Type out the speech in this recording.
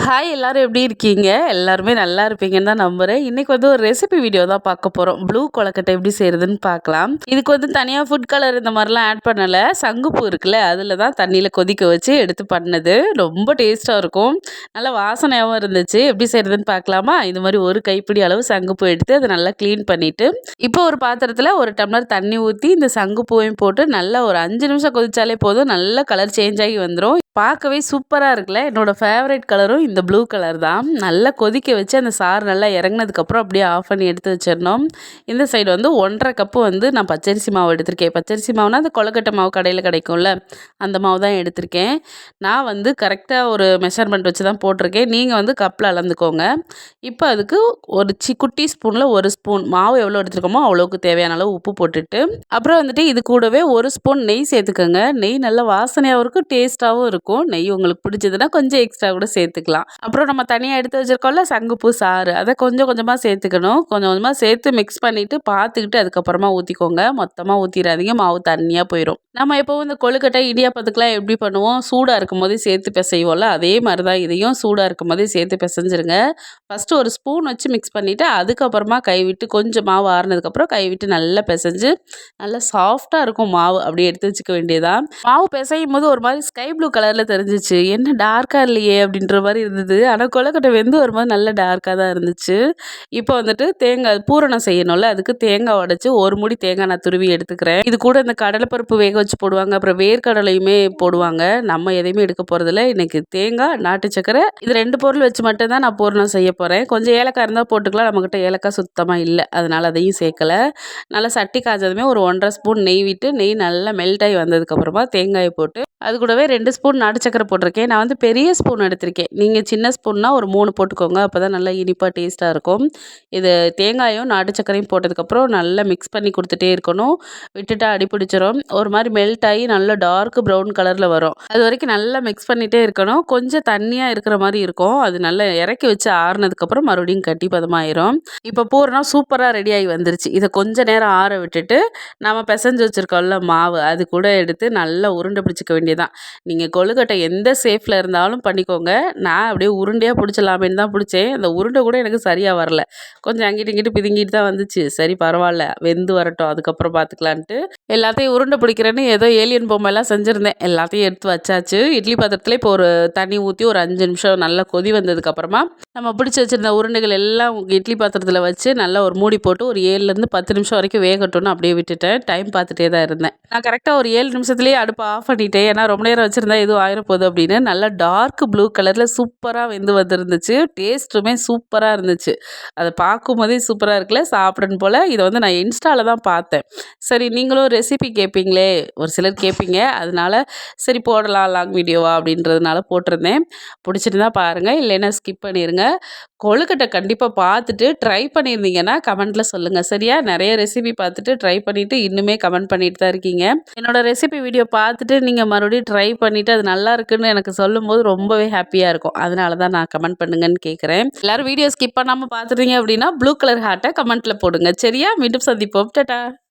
Hi எல்லாரும் எப்படி இருக்கீங்க? எல்லாருமே நல்லா இருப்பீங்கன்னு தான் நம்புறேன். இன்னைக்கு வந்து ஒரு ரெசிபி வீடியோ தான் பார்க்க போறோம். ப்ளூ கொழுக்கட்டை எப்படி செய்றதுன்னு பார்க்கலாம். இதுக்கு வந்து தனியா ஃபுட் கலர் இந்த மாரிலாம் ஆட் பண்ணல. சங்குப்பூ இருக்குல்ல, அதில தான் தண்ணீல கொதிக்க வச்சு எடுத்து பண்ணது. ரொம்ப டேஸ்ட்டா இருக்கும். நல்லா வாசனையாவும் இருந்துச்சு. எப்படி செய்றதுன்னு பார்க்கலாமா? இது மாரி ஒரு கைப்பிடி அளவு சங்குப்பூ எடுத்து அத நல்லா கிளீன் பண்ணிட்டு, இப்போ ஒரு பாத்திரத்தில 1 டம்ளர் தண்ணி ஊத்தி இந்த சங்குப்பூவையும் போட்டு நல்லா ஒரு 5 நிமிஷம் கொதிச்சாலே போதும். நல்லா கலர் சேஞ்ச் ஆகி வந்துரும். பார்க்கவே சூப்பரா இருக்குல்ல. என்னோட ஃபேவரைட் கலரும் இந்த ப்ளூ கலர் தான். நல்லா கொதிக்க வச்சு அந்த சாறு நல்லா இறங்குனதுக்கப்புறம் அப்படியே ஆஃப் பண்ணி எடுத்து வச்சிரணும். இந்த சைடு வந்து 1 1/2 கப்பு வந்து நான் பச்சரிசி மாவு எடுத்திருக்கேன். பச்சரிசி மாவுனா அந்த கொழுக்கட்டை மாவு கடையில கிடைக்கும்ல, அந்த மாவு தான் எடுத்திருக்கேன். நான் வந்து கரெக்ட்டா ஒரு மெஷர்மெண்ட் வச்சு தான் போட்டிருக்கேன். நீங்க வந்து கப்ல அளந்துக்கோங்க. இப்போ அதுக்கு ஒரு குட்டி ஸ்பூன்ல 1 ஸ்பூன் மாவு எவ்வளோ எடுத்துருக்கோமோ அவ்வளோவுக்கு தேவையான அளவு உப்பு போட்டுட்டு, அப்புறம் வந்துட்டு இது கூடவே 1 ஸ்பூன் நெய் சேர்த்துக்கோங்க. நெய் நல்லா வாசனையாகவும் இருக்கும், டேஸ்ட்டாகவும் இருக்கும். நெய் உங்களுக்கு பிடிச்சதுன்னா கொஞ்சம் எக்ஸ்ட்ரா கூட சேர்த்துக்கலாம். அப்புறம் நம்ம தனியா எடுத்து வச்சிருக்கோம்ல சங்குப்பூ சாறு, அதை கொஞ்சம் கொஞ்சமா சேர்த்துக்கணும். கொஞ்சம் கொஞ்சமா சேர்த்து மிக்ஸ் பண்ணிட்டு பார்த்துக்கிட்டு அதுக்கப்புறமா ஊற்றிக்கோங்க. மொத்தமா ஊற்றிடாதீங்க, மாவு தண்ணியா போயிடும். நம்ம எப்பவும் இந்த கொழுக்கட்டை இடியாப்பத்துக்குலாம் எப்படி பண்ணுவோம், சூடா இருக்கும்போதே சேர்த்து பிசைவோம்ல, அதே மாதிரி தான் இதையும் சூடா இருக்கும்போதே சேர்த்து பிசைஞ்சிருங்க. ஃபஸ்ட்டு ஒரு ஸ்பூன் வச்சு மிக்ஸ் பண்ணிவிட்டு அதுக்கப்புறமா கைவிட்டு கொஞ்சம் மாவு ஆறுனதுக்கப்புறம் கைவிட்டு நல்லா பிசைஞ்சு நல்லா சாஃப்டாக இருக்கும் மாவு. அப்படியே எடுத்து வச்சுக்க வேண்டியதான். மாவு பிசையும் போது ஒரு மாதிரி ஸ்கை ப்ளூ கலரில் தெரிஞ்சிச்சு. என்ன டார்க்காக இல்லையே அப்படின்ற மாதிரி இருந்தது. ஆனால் கொழுக்கட்டை வெந்து வரும்போது நல்ல டார்க்காக தான் இருந்துச்சு. இப்போ வந்துட்டு தேங்காய் பூரணம் செய்யணும்ல, அதுக்கு தேங்காய் உடைச்சு ஒரு மூடி தேங்காய் நான் துருவி எடுத்துக்கிறேன். இது கூட இந்த கடலைப்பருப்பு வேக வச்சு போடுவாங்க, அப்புறம் வேர்க்கடலையுமே போடுவாங்க. நம்ம எதையுமே எடுக்க போகிறதில்ல. இன்னைக்கு தேங்காய், நாட்டு சக்கரை, இது 2 பொருள் வச்சு மட்டும் தான் நான் பூரணம் செய்ய போகிறேன். கொஞ்சம் ஏலக்காய் இருந்தால் போட்டுக்கலாம். நம்மக்கிட்ட ஏலக்காய் சுத்தமாக இல்லை, அதனால் அதையும் சேர்க்கலை. நல்லா சட்டி காய்ச்சதுமே ஒரு 1 1/2 ஸ்பூன் நெய் விட்டு, நெய் நல்லா மெல்ட் ஆகி வந்ததுக்கப்புறமா தேங்காயை போட்டு அது கூடவே 2 ஸ்பூன் நாட்டு சக்கரை போட்டிருக்கேன். நான் வந்து பெரிய ஸ்பூன் எடுத்திருக்கேன். நீங்கள் சின்ன ஸ்பூன்னா ஒரு 3 போட்டுக்கோங்க. அப்போ தான் நல்லா இனிப்பாக டேஸ்ட்டாக இருக்கும். இது தேங்காயும் நாட்டு சக்கரையும் போட்டதுக்கப்புறம் நல்லா மிக்ஸ் பண்ணி கொடுத்துட்டே இருக்கணும். விட்டுட்டா அடி பிடிச்சிரும். ஒரு மாதிரி மெல்ட் ஆகி நல்லா டார்க் ப்ரௌன் கலரில் வரும். அது வரைக்கும் நல்லா மிக்ஸ் பண்ணிகிட்டே இருக்கணும். கொஞ்சம் தண்ணியாக இருக்கிற மாதிரி இருக்கும். அது நல்லா இறக்கி வச்சு ஆறுனதுக்கப்புறம் மறுபடியும் கட்டி பதமாயிரும். இப்போ பூரணம் சூப்பராக ரெடி ஆகி வந்துருச்சு. இதை கொஞ்ச நேரம் ஆற விட்டுட்டு நம்ம பிசைஞ்சு வச்சுருக்கோம்ல மாவு, அது கூட எடுத்து நல்லா உருண்டை பிடிச்சிக்க வேண்டியதான். நீங்கள் கொழுக்கட்டை எந்த ஷேப்பில் இருந்தாலும் பண்ணிக்கோங்க. நான் அப்படியே உருண்டையாக பிடிச்சலாமேன்னு தான் பிடிச்சேன். அந்த உருண்டை கூட எனக்கு சரியாக வரல. கொஞ்சம் அங்கிட்டு இங்கிட்டு பிதுங்கிட்டு தான் வந்துச்சு. சரி பரவாயில்ல, வெந்து வரட்டும், அதுக்கப்புறம் பார்த்துக்கலான்ட்டு எல்லாத்தையும் உருண்டை பிடிக்கிறேன்னு ஏதோ ஏலியன் பொம்மைலாம் செஞ்சுருந்தேன். எல்லாத்தையும் எடுத்து வச்சாச்சு. இட்லி பாத்திரத்தில் இப்போ ஒரு தண்ணி ஊற்றி ஒரு 5 நிமிஷம் நல்லா கொதி வந்ததுக்கப்புறமா நம்ம பிடிச்சி வச்சுருந்த உருண்டைகள் எல்லாம் இட்லி பாத்திரத்தில் வச்சு நல்லா ஒரு மூடி போட்டு ஒரு 7லேருந்து 10 நிமிஷம் வரைக்கும் வேகட்டும்னு அப்படியே விட்டுட்டேன். டைம் பார்த்துட்டே தான் இருந்தேன். நான் கரெக்டாக ஒரு 7 நிமிஷத்துலேயே அடுப்பை ஆஃப் பண்ணிட்டேன். ஏன்னா ரொம்ப நேரம் வச்சுருந்தா எதுவும் ஆயிரப்போகுது அப்படின்னு. நல்லா டார்க் ப்ளூ கலரில் சூப்பராக வெந்து வந்துருந்துச்சு. டேஸ்ட்டுமே சூப்பராக இருந்துச்சு. அதை பார்க்கும்போதே சூப்பராக இருக்குல்ல, சாப்பிடணும் போல். இதை வந்து நான் இன்ஸ்டாவில் தான் பார்த்தேன். சரி நீங்களும் ரெசிபி கேட்பீங்களே, ஒரு சிலர் கேட்பீங்க, அதனால சரி போடலாம் லாங் வீடியோவா அப்படின்றதுனால போட்டிருந்தேன். பிடிச்சிருந்தா பாருங்கள், இல்லைன்னா ஸ்கிப் பண்ணிடுங்க. கொழுக்கட்டை கண்டிப்பாக பார்த்துட்டு ட்ரை பண்ணியிருந்தீங்கன்னா கமெண்ட்டில் சொல்லுங்கள் சரியா? நிறைய ரெசிபி பார்த்துட்டு ட்ரை பண்ணிவிட்டு இன்னுமே கமெண்ட் பண்ணிட்டு தான் இருக்கீங்க. என்னோட ரெசிபி வீடியோ பார்த்துட்டு நீங்கள் மறுபடியும் ட்ரை பண்ணிவிட்டு அது நல்லா இருக்குன்னு எனக்கு சொல்லும்போது ரொம்பவே ஹாப்பியாக இருக்கும். அதனால தான் நான் கமெண்ட் பண்ணுங்கன்னு கேட்குறேன். எல்லோரும் வீடியோ ஸ்கிப் பண்ணாமல் பார்த்துட்டீங்க அப்படின்னா ப்ளூ கலர் ஹார்ட்டை கமெண்ட்டில் போடுங்க சரியா? மீண்டும் சந்திப்போம். டாடா.